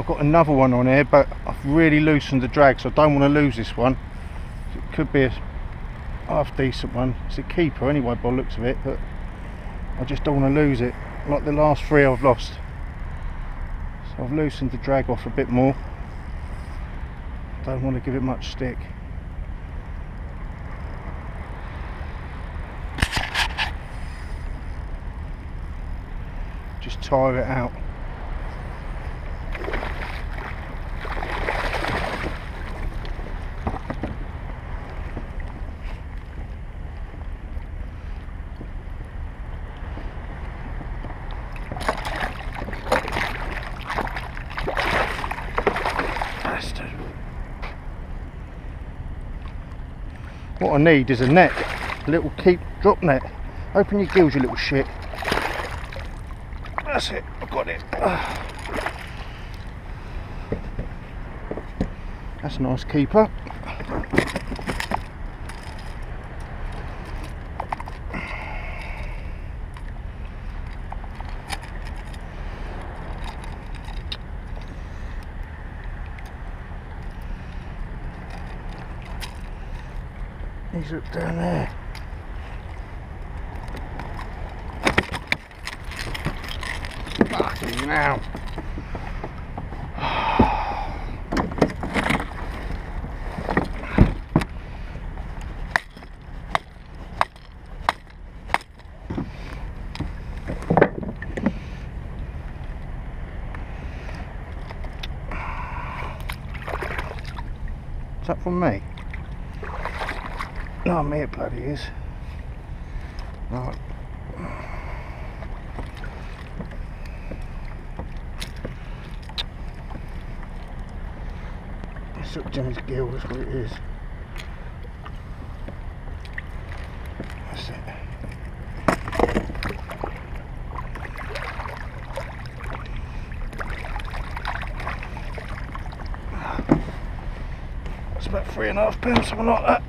I've got another one on here, but I've really loosened the drag, so I don't want to lose this one. It could be a half decent one. It's a keeper anyway by the looks of it, but I just don't want to lose it like the last three I've lost. So I've loosened the drag off a bit more. Don't want to give it much stick. Just tire it out. What I need is a net, a little drop net. Open your gills, you little shit. That's it, I've got it. That's a nice keeper. He's up down there. Fucking hell. Is that from me? No, me it bloody is. Right. It's up Jimmy's gill, that's what it is. That's it. It's about £3.5, something like that.